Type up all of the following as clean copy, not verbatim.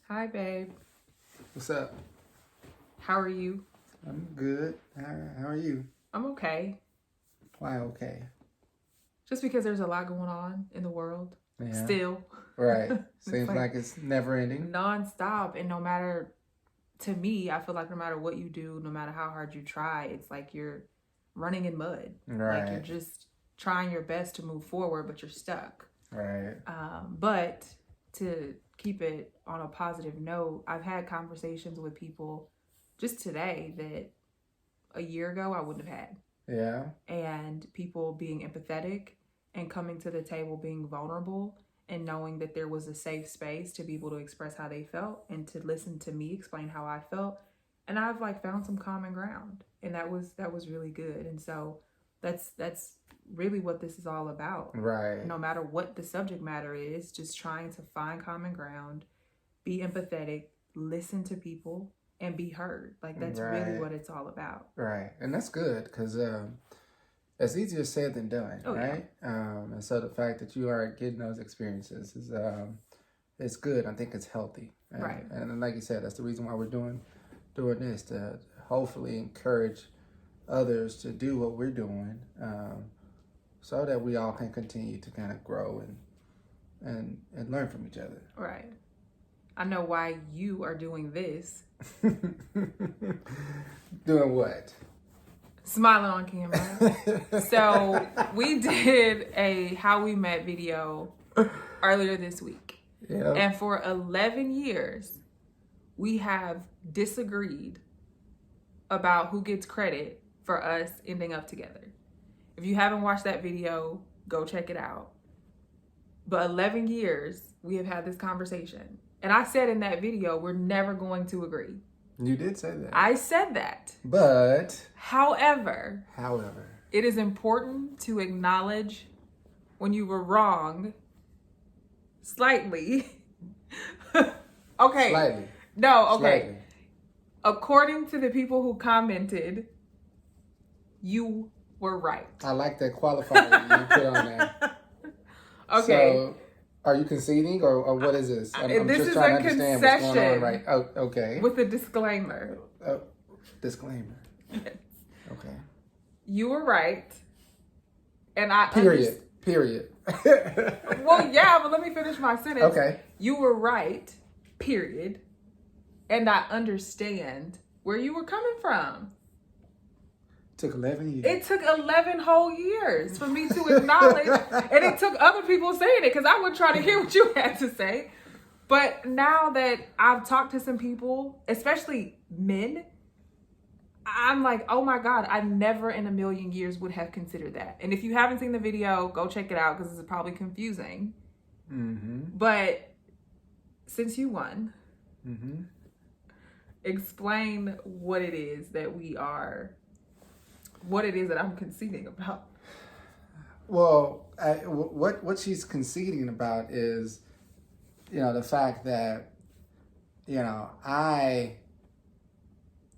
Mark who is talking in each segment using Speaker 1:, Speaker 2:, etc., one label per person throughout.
Speaker 1: Hi, babe.
Speaker 2: What's up?
Speaker 1: How are you?
Speaker 2: I'm good. How are you?
Speaker 1: I'm okay.
Speaker 2: Why okay?
Speaker 1: Just because there's a lot going on in the world.
Speaker 2: Yeah.
Speaker 1: Still.
Speaker 2: Right.
Speaker 1: It's
Speaker 2: Seems like it's never ending.
Speaker 1: nonstop. And no matter, to me, I feel like no matter what you do, no matter how hard you try, it's like you're running in mud. Like you're
Speaker 2: Right.
Speaker 1: just trying your best to move forward, but you're stuck.
Speaker 2: Right.
Speaker 1: But to keep it on a positive note, I've had conversations with people just today that a year ago I wouldn't have had.
Speaker 2: Yeah.
Speaker 1: And people being empathetic and coming to the table being vulnerable and knowing that there was a safe space to be able to express how they felt and to listen to me explain how I felt. And I've like found some common ground, and that was really good. And so that's really what this is all about.
Speaker 2: Right.
Speaker 1: No matter what the subject matter is, just trying to find common ground, be empathetic, listen to people, and be heard. Like that's really what it's all about.
Speaker 2: Right. And that's good because it's easier said than done, right?
Speaker 1: Yeah.
Speaker 2: And so the fact that you are getting those experiences is it's good. I think it's healthy.
Speaker 1: Right.
Speaker 2: And like you said, that's the reason why we're doing this, to hopefully encourage others to do what we're doing, so that we all can continue to kind of grow and learn from each other.
Speaker 1: Right. I know why you are doing this.
Speaker 2: Doing what?
Speaker 1: Smiling on camera. So we did a How We Met video earlier this week.
Speaker 2: Yeah.
Speaker 1: And for 11 years, we have disagreed about who gets credit for us ending up together. If you haven't watched that video, go check it out. But 11 years, we have had this conversation. And I said in that video, we're never going to agree.
Speaker 2: You did say that.
Speaker 1: I said that.
Speaker 2: But.
Speaker 1: However,
Speaker 2: it
Speaker 1: is important to acknowledge when you were wrong slightly. Okay.
Speaker 2: Slightly.
Speaker 1: No, okay.
Speaker 2: Slightly.
Speaker 1: According to the people who commented, you were right.
Speaker 2: I like that qualifier you put on there.
Speaker 1: Okay.
Speaker 2: So, are you conceding or what is this? I'm
Speaker 1: this
Speaker 2: just
Speaker 1: is
Speaker 2: trying
Speaker 1: a
Speaker 2: to understand what's going on,
Speaker 1: concession.
Speaker 2: right? Oh, okay.
Speaker 1: With a disclaimer.
Speaker 2: Disclaimer.
Speaker 1: Yes.
Speaker 2: Okay.
Speaker 1: You were right. And I
Speaker 2: Period.
Speaker 1: Well, yeah, but let me finish my sentence.
Speaker 2: Okay.
Speaker 1: You were right. Period. And I understand where you were coming from.
Speaker 2: Took 11 years.
Speaker 1: It took 11 whole years for me to acknowledge, and it took other people saying it because I would try to hear what you had to say. But now that I've talked to some people, especially men, I'm like, oh my God, I never in a million years would have considered that. And if you haven't seen the video, go check it out because it's probably confusing.
Speaker 2: Mm-hmm.
Speaker 1: But since you won,
Speaker 2: mm-hmm.
Speaker 1: explain what it is that what it is that I'm conceding about.
Speaker 2: Well, what she's conceding about is, the fact that, I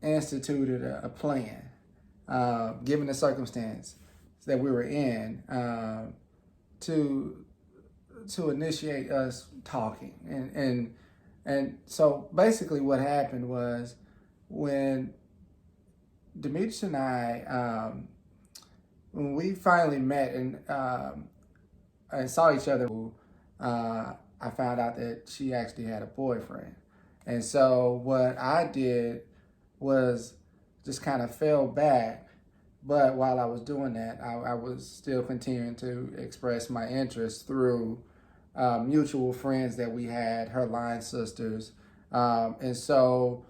Speaker 2: instituted a plan, given the circumstance that we were in, to initiate us talking. And so basically what happened was when Demetrice and I, when we finally met and saw each other, I found out that she actually had a boyfriend. And so what I did was just kind of fell back. But while I was doing that, I was still continuing to express my interest through mutual friends that we had, her line sisters. And so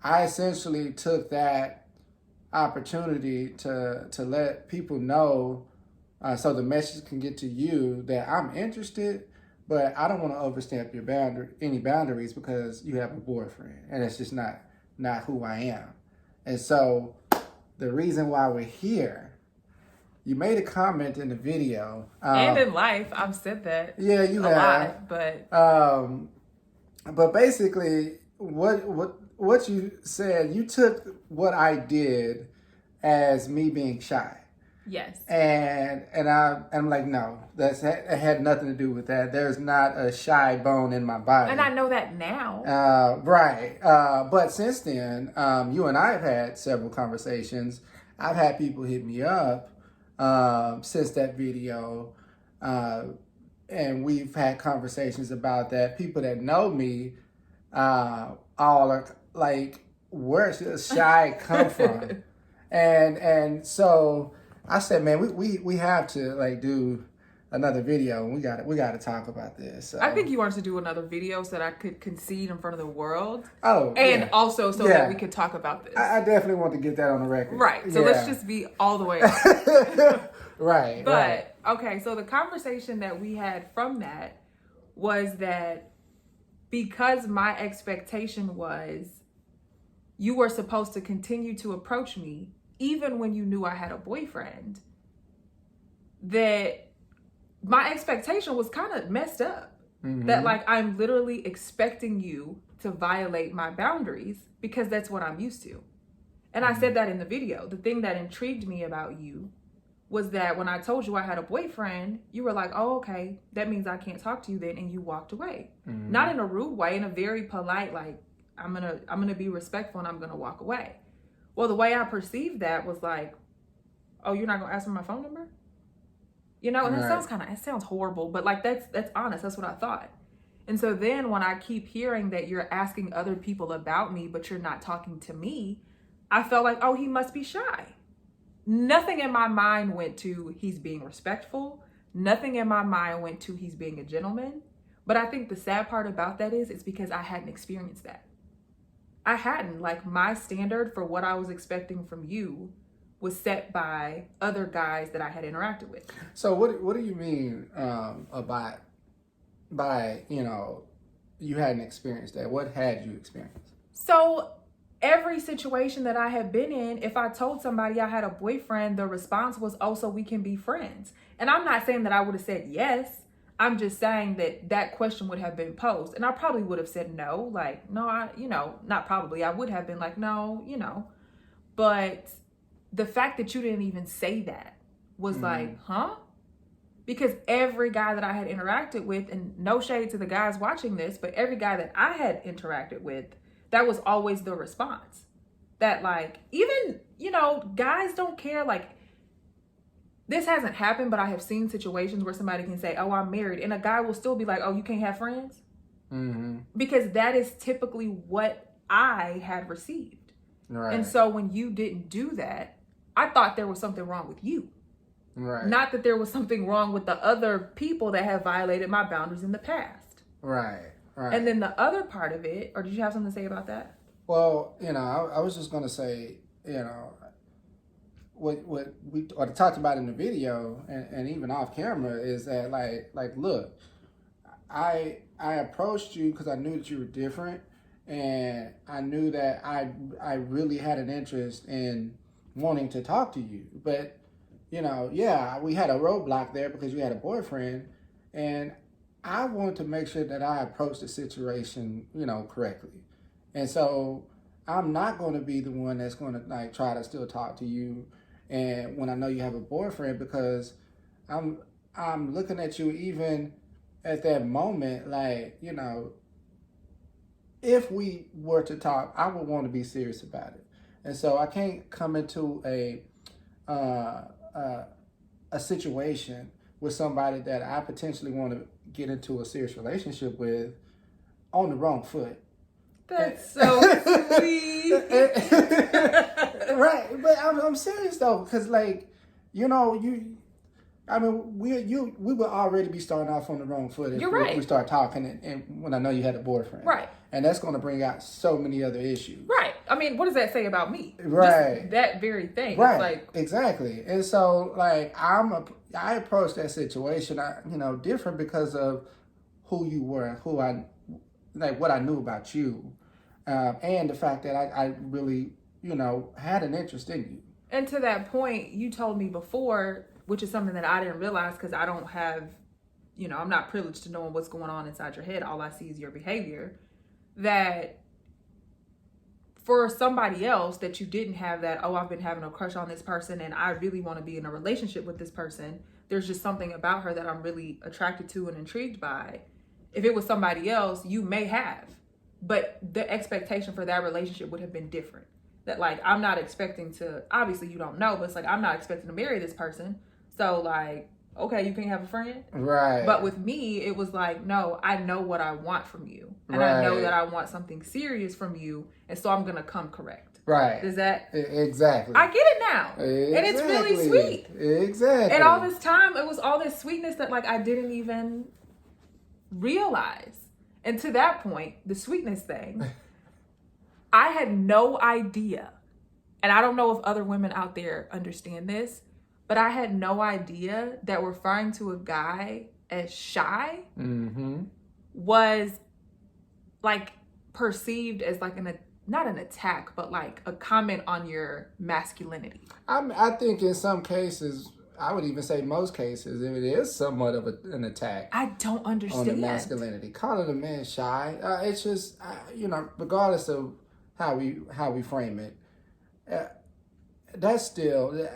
Speaker 2: I essentially took that opportunity to let people know, so the message can get to you that I'm interested, but I don't want to overstep your any boundaries because you have a boyfriend, and it's just not who I am. And so the reason why we're here, you made a comment in the video,
Speaker 1: and in life, I've said that.
Speaker 2: Yeah, you
Speaker 1: have.
Speaker 2: But basically, what you said, you took what I did as me being shy.
Speaker 1: Yes.
Speaker 2: And I'm like, no, it had nothing to do with that. There's not a shy bone in my body.
Speaker 1: And I know that now.
Speaker 2: Right. But since then, you and I have had several conversations. I've had people hit me up since that video. And we've had conversations about that. People that know me all are like, where does shy come from? And so I said, man, we have to like do another video, and we got to talk about this. So.
Speaker 1: I think you wanted to do another video so that I could concede in front of the world.
Speaker 2: Oh,
Speaker 1: and also so that we could talk about this.
Speaker 2: I definitely want to get that on the record.
Speaker 1: Right. So let's just be all the way
Speaker 2: Right.
Speaker 1: But okay, so the conversation that we had from that was that because my expectation was you were supposed to continue to approach me even when you knew I had a boyfriend, that my expectation was kind of messed up. Mm-hmm. That like I'm literally expecting you to violate my boundaries because that's what I'm used to. And I said that in the video. The thing that intrigued me about you was that when I told you I had a boyfriend, you were like, oh, okay, that means I can't talk to you then, and you walked away. Mm-hmm. Not in a rude way, in a very polite, like, I'm gonna be respectful and I'm gonna walk away. Well, the way I perceived that was like, oh, you're not gonna ask for my phone number? You know, and that it sounds horrible, but like that's honest. That's what I thought. And so then when I keep hearing that you're asking other people about me, but you're not talking to me, I felt like, oh, he must be shy. Nothing in my mind went to he's being respectful. Nothing in my mind went to he's being a gentleman. But I think the sad part about that is it's because I hadn't experienced that. I hadn't. Like, my standard for what I was expecting from you was set by other guys that I had interacted with.
Speaker 2: So what do you mean by, you know, you hadn't experienced that? What had you experienced?
Speaker 1: So every situation that I had been in, if I told somebody I had a boyfriend, the response was, oh, so we can be friends. And I'm not saying that I would have said yes. I'm just saying that question would have been posed. And I probably would have said no. Like, no, not probably. I would have been like, no, But the fact that you didn't even say that was like, huh? Because every guy that I had interacted with, and no shade to the guys watching this, but every guy that I had interacted with, that was always the response. That like, even, guys don't care. Like, this hasn't happened, but I have seen situations where somebody can say, oh, I'm married. And a guy will still be like, oh, you can't have friends? Mm-hmm. Because that is typically what I had received. Right. And so when you didn't do that, I thought there was something wrong with you. Right. Not that there was something wrong with the other people that have violated my boundaries in the past.
Speaker 2: Right. Right.
Speaker 1: And then the other part of it, or did you have something to say about that?
Speaker 2: Well, I was just going to say, what we talked about in the video and even off camera is that like look, I approached you because I knew that you were different, and I knew that I really had an interest in wanting to talk to you. But we had a roadblock there because you had a boyfriend, and I wanted to make sure that I approached the situation, correctly. And so I'm not going to be the one that's going to like try to still talk to you, and when I know you have a boyfriend, because I'm looking at you even at that moment, like, if we were to talk, I would want to be serious about it. And so I can't come into a situation with somebody that I potentially want to get into a serious relationship with on the wrong foot.
Speaker 1: That's so sweet.
Speaker 2: Right, but I'm serious though, because we would already be starting off on the wrong foot if we start talking, and when I know you had a boyfriend. Right. And that's going to bring out so many other issues.
Speaker 1: Right. I mean, what does that say about me?
Speaker 2: Right.
Speaker 1: Just that very thing.
Speaker 2: Right.
Speaker 1: It's
Speaker 2: exactly. And so I approached that situation, different because of who you were and what I knew about you, and the fact that I really, had an interest in you.
Speaker 1: And to that point, you told me before, which is something that I didn't realize because I don't have, I'm not privileged to knowing what's going on inside your head. All I see is your behavior. That for somebody else that you didn't have that, oh, I've been having a crush on this person and I really want to be in a relationship with this person. There's just something about her that I'm really attracted to and intrigued by. If it was somebody else, you may have, but the expectation for that relationship would have been different. That like, I'm not expecting to, obviously you don't know, but it's like, I'm not expecting to marry this person. So like, okay, you can't have a friend.
Speaker 2: Right.
Speaker 1: But with me, it was like, no, I know what I want from you. And I know that I want something serious from you. And so I'm going to come correct.
Speaker 2: Right.
Speaker 1: Is that?
Speaker 2: Exactly.
Speaker 1: I get it now.
Speaker 2: Exactly.
Speaker 1: And it's really sweet.
Speaker 2: Exactly.
Speaker 1: And all this time, it was all this sweetness that like I didn't even realize. And to that point, the sweetness thing, I had no idea. And I don't know if other women out there understand this, but I had no idea that referring to a guy as shy was like perceived as like not an attack, but like a comment on your masculinity.
Speaker 2: I think in some cases, I would even say most cases, it is somewhat of an attack.
Speaker 1: I don't understand.
Speaker 2: On the masculinity. Calling a man shy, it's just, regardless of how we frame it, that's still,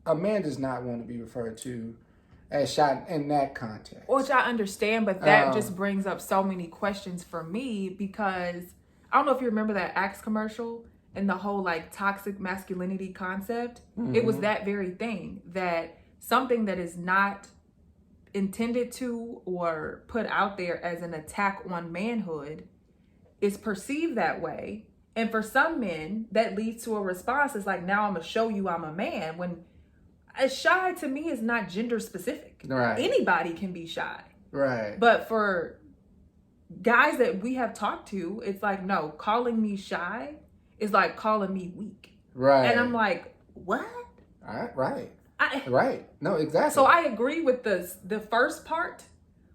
Speaker 2: a man does not want to be referred to as shy in that context.
Speaker 1: Which I understand, but that just brings up so many questions for me, because I don't know if you remember that Axe commercial and the whole like toxic masculinity concept. It was that very thing, that something that is not intended to or put out there as an attack on manhood is perceived that way. And for some men, that leads to a response. It's like, now I'm going to show you I'm a man. When shy to me is not gender specific.
Speaker 2: Right.
Speaker 1: Anybody can be shy.
Speaker 2: Right.
Speaker 1: But for guys that we have talked to, it's like, no, calling me shy is like calling me weak.
Speaker 2: Right.
Speaker 1: And I'm like, what?
Speaker 2: Right. Right. No, exactly.
Speaker 1: So I agree with the first part,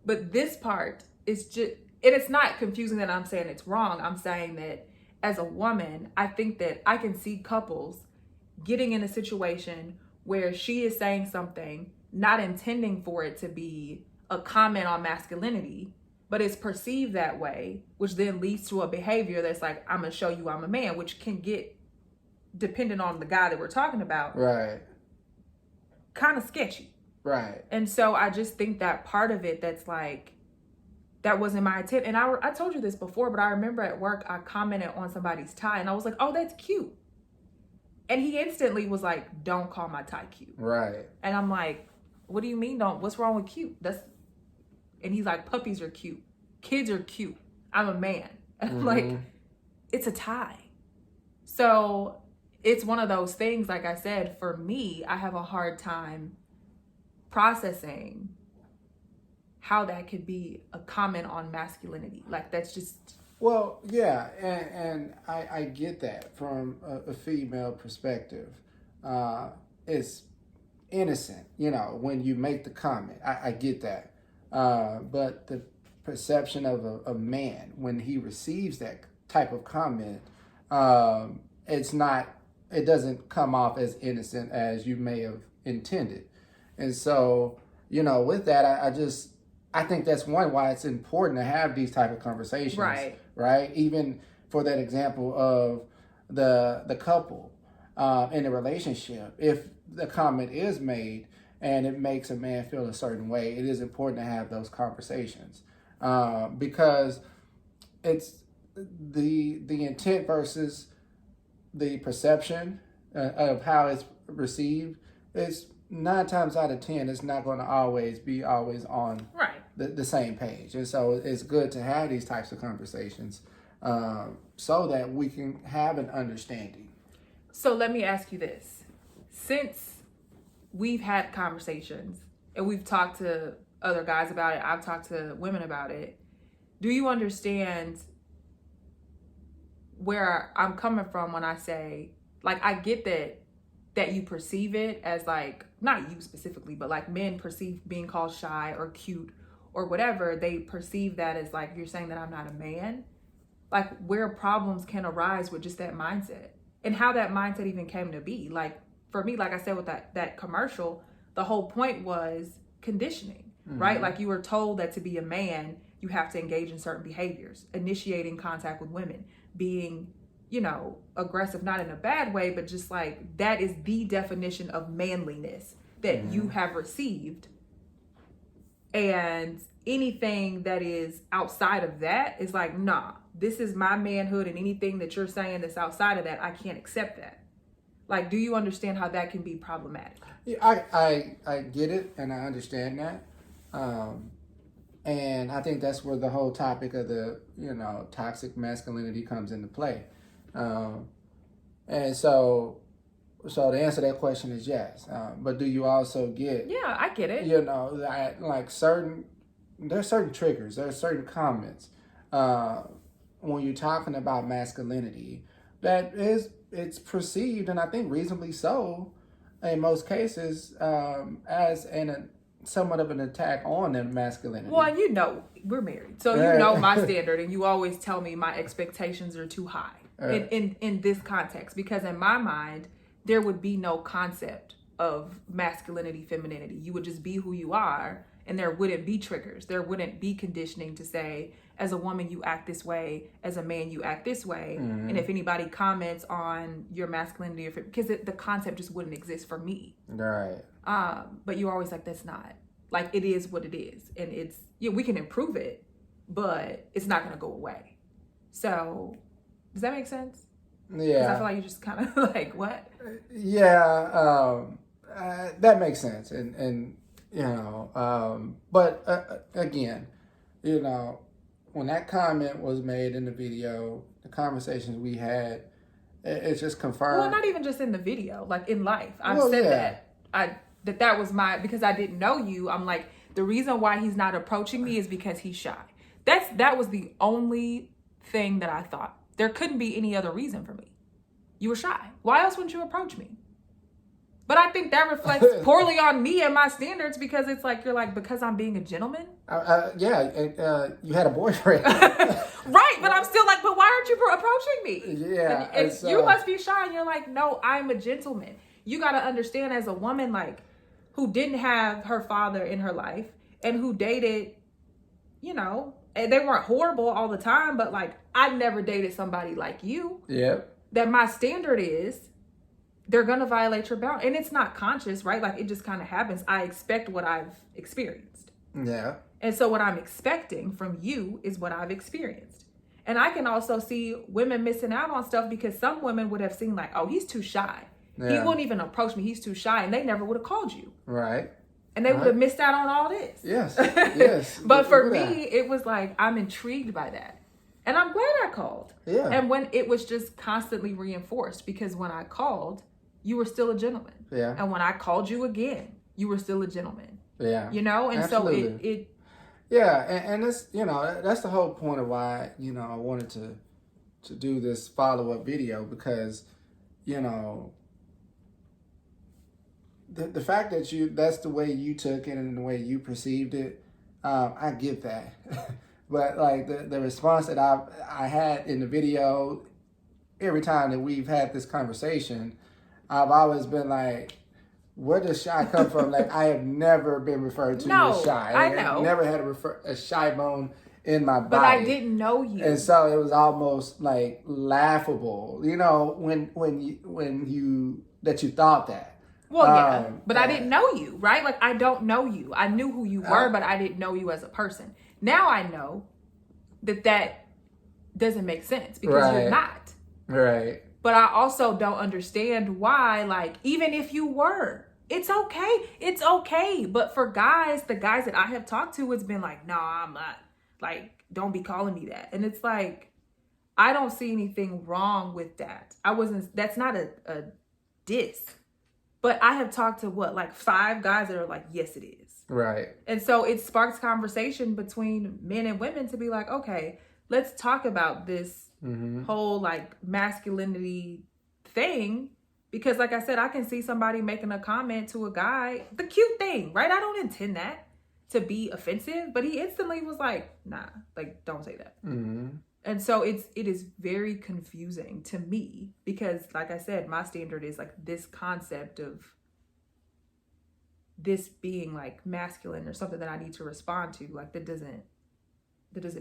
Speaker 1: but this part is just, and it's not confusing that I'm saying it's wrong. I'm saying that as a woman, I think that I can see couples getting in a situation where she is saying something, not intending for it to be a comment on masculinity, but it's perceived that way, which then leads to a behavior that's like, I'm going to show you I'm a man, which can get, depending on the guy that we're talking about,
Speaker 2: right,
Speaker 1: kind of sketchy.
Speaker 2: Right.
Speaker 1: And so I just think that part of it that's like, that wasn't my intent. And I told you this before, but I remember at work, I commented on somebody's tie and I was like, oh, that's cute. And he instantly was like, don't call my tie cute.
Speaker 2: Right.
Speaker 1: And I'm like, what do you mean what's wrong with cute? And he's like, puppies are cute. Kids are cute. I'm a man. And I'm like, it's a tie. So it's one of those things, like I said, for me, I have a hard time processing how that could be a comment on masculinity. Like, that's just...
Speaker 2: Well, yeah, and I get that from a female perspective. It's innocent, when you make the comment. I get that. But the perception of a man when he receives that type of comment, it doesn't come off as innocent as you may have intended. And so, with that, I think that's why it's important to have these type of conversations. Right. Even for that example of the couple in a relationship, if the comment is made and it makes a man feel a certain way, it is important to have those conversations because it's the intent versus the perception of how it's received. It's 9 times out of 10, it's not going to always be on the same page. And so it's good to have these types of conversations so that we can have an understanding.
Speaker 1: So let me ask you this. Since we've had conversations and we've talked to other guys about it, I've talked to women about it, do you understand where I'm coming from when I say, like, I get that you perceive it as, like, not you specifically, but like men perceive being called shy or cute or whatever, they perceive that as like, you're saying that I'm not a man, like where problems can arise with just that mindset and how that mindset even came to be. Like for me, like I said, with that commercial, the whole point was conditioning, right? Like you were told that to be a man, you have to engage in certain behaviors, initiating contact with women, being aggressive, not in a bad way, but just like that is the definition of manliness that you have received. And anything that is outside of that is like, nah, this is my manhood, and anything that you're saying that's outside of that, I can't accept that. Like, do you understand how that can be problematic?
Speaker 2: Yeah, I get it, and I understand that. And I think that's where the whole topic of the, toxic masculinity comes into play. And so the answer to that question is yes. But do you also get...
Speaker 1: Yeah, I get it.
Speaker 2: That like there's certain triggers, there's certain comments when you're talking about masculinity that it's perceived, and I think reasonably so, in most cases, as somewhat of an attack on their masculinity.
Speaker 1: Well, we're married, so you know my standard, and you always tell me my expectations are too high in this context, because in my mind there would be no concept of masculinity, femininity. You would just be who you are, and there wouldn't be triggers. There wouldn't be conditioning to say, as a woman, you act this way. As a man, you act this way. Mm-hmm. And if anybody comments on your masculinity, because the concept just wouldn't exist for me.
Speaker 2: Right.
Speaker 1: But you're always like, that's not. Like, it is what it is. And it's, we can improve it, but it's not going to go away. So, does that make sense?
Speaker 2: Yeah.
Speaker 1: Because I feel like you just kind of like, what?
Speaker 2: Yeah. That makes sense. And but again, when that comment was made in the video, the conversations we had, it's just confirmed.
Speaker 1: Well, not even just in the video, like in life. I've said that. That was because I didn't know you. I'm like, the reason why he's not approaching me is because he's shy. That was the only thing that I thought. There couldn't be any other reason for me. You were shy. Why else wouldn't you approach me? But I think that reflects poorly on me and my standards, because it's like, you're like, because I'm being a gentleman?
Speaker 2: You had a boyfriend.
Speaker 1: Right, but I'm still like, but why aren't you approaching me?
Speaker 2: Yeah.
Speaker 1: And you must be shy, and you're like, no, I'm a gentleman. You got to understand, as a woman, like, who didn't have her father in her life and who dated, and they weren't horrible all the time, but like, I never dated somebody like you.
Speaker 2: Yep.
Speaker 1: That my standard is, they're going to violate your boundary. And it's not conscious, right? Like, it just kind of happens. I expect what I've experienced.
Speaker 2: Yeah.
Speaker 1: And so what I'm expecting from you is what I've experienced. And I can also see women missing out on stuff, because some women would have seen like, oh, he's too shy. Yeah. He wouldn't even approach me. He's too shy. And they never would have called you.
Speaker 2: Right.
Speaker 1: And they would have missed out on all this.
Speaker 2: Yes. Yes.
Speaker 1: But for me, it was like, I'm intrigued by that. And I'm glad I called.
Speaker 2: Yeah.
Speaker 1: And when it was just constantly reinforced, because when I called, you were still a gentleman.
Speaker 2: Yeah.
Speaker 1: And when I called you again, you were still a gentleman.
Speaker 2: Yeah.
Speaker 1: And
Speaker 2: absolutely.
Speaker 1: So it
Speaker 2: yeah, and it's, that's the whole point of why, I wanted to do this follow-up video, because, the fact that that's the way you took it and the way you perceived it, I get that. But like the response that I had in the video, every time that we've had this conversation, I've always been like, where does shy come from? Like, I have never been referred to as shy.
Speaker 1: I know.
Speaker 2: I've never had a shy bone in my body.
Speaker 1: But I didn't know you.
Speaker 2: And so it was almost like laughable, when you thought that.
Speaker 1: Well, yeah, but I didn't know you, right? Like, I don't know you. I knew who you were, but I didn't know you as a person. Now I know that doesn't make sense, because you're not.
Speaker 2: Right.
Speaker 1: But I also don't understand why, like, even if you were, it's okay. It's okay. But for guys, the guys that I have talked to, it's been like, no, I'm not. Like, don't be calling me that. And it's like, I don't see anything wrong with that. That's not a diss. But I have talked to 5 guys that are like, yes, it is.
Speaker 2: Right.
Speaker 1: And so it sparks conversation between men and women to be like, okay, let's talk about this whole like masculinity thing. Because like I said, I can see somebody making a comment to a guy, the cute thing, right? I don't intend that to be offensive, but he instantly was like, nah, like, don't say that. Mm-hmm. And so it is very confusing to me, because like I said, my standard is like this concept of this being like masculine or something that I need to respond to. Like, that doesn't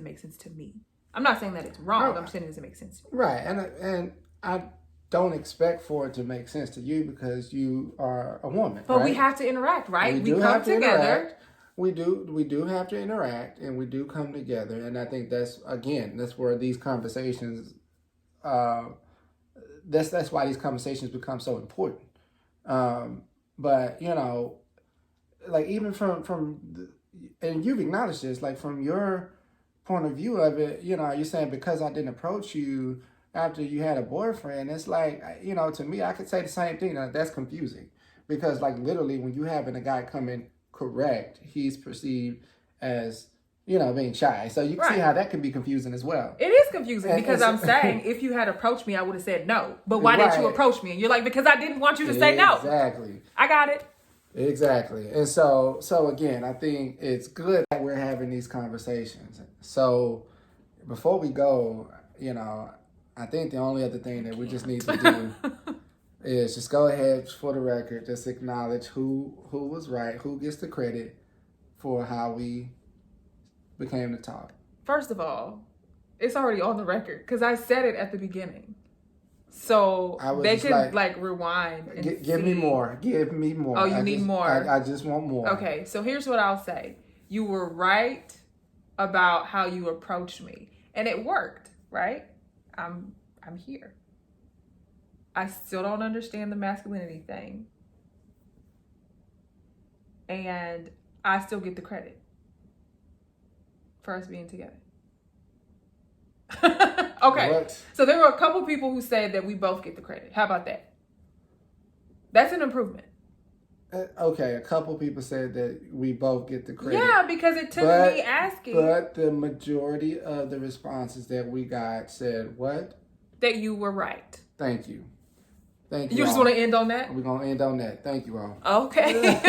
Speaker 1: make sense to me. I'm not saying that it's wrong.
Speaker 2: Oh.
Speaker 1: I'm saying it doesn't make sense.
Speaker 2: Right, and I don't expect for it to make sense to you because you are a woman.
Speaker 1: But
Speaker 2: right?
Speaker 1: we have to interact, right?
Speaker 2: We do
Speaker 1: come
Speaker 2: have to
Speaker 1: together.
Speaker 2: interact. We do have to interact, and we do come together. And I think that's where these conversations. That's why these conversations become so important. But you know, like even and you've acknowledged this, like from your point of view of it, you know, you're saying because I didn't approach you after you had a boyfriend, it's like, you know, to me, I could say the same thing. That's confusing because like literally when you having a guy come in correct, he's perceived as, you know, being shy. So you can see how that can be confusing as well.
Speaker 1: It is confusing because I'm saying if you had approached me, I would have said no. But why didn't you approach me? And you're like, because I didn't want you to say no.
Speaker 2: Exactly.
Speaker 1: I got it.
Speaker 2: Exactly. And so again, I think it's good that we're having these conversations. So before we go, you know, I think the only other thing that we just need to do is just go ahead for the record, just acknowledge who was right, who gets the credit for how we became the talk.
Speaker 1: First of all, it's already on the record because I said it at the beginning. So they can like rewind and
Speaker 2: give me more. Give me more.
Speaker 1: Oh, you need more.
Speaker 2: I just want more.
Speaker 1: Okay, so here's what I'll say. You were right about how you approached me. And it worked, right? I'm here. I still don't understand the masculinity thing. And I still get the credit for us being together. Okay.
Speaker 2: What?
Speaker 1: So there were a couple people who said that we both get the credit. How about that? That's an improvement.
Speaker 2: Okay, a couple people said that we both get the credit.
Speaker 1: Yeah, because it took me asking.
Speaker 2: But the majority of the responses that we got said what?
Speaker 1: That you were right.
Speaker 2: Thank you. Thank you.
Speaker 1: You just want to end on that?
Speaker 2: We're going to end on that. Thank you all.
Speaker 1: Okay.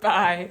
Speaker 1: Bye.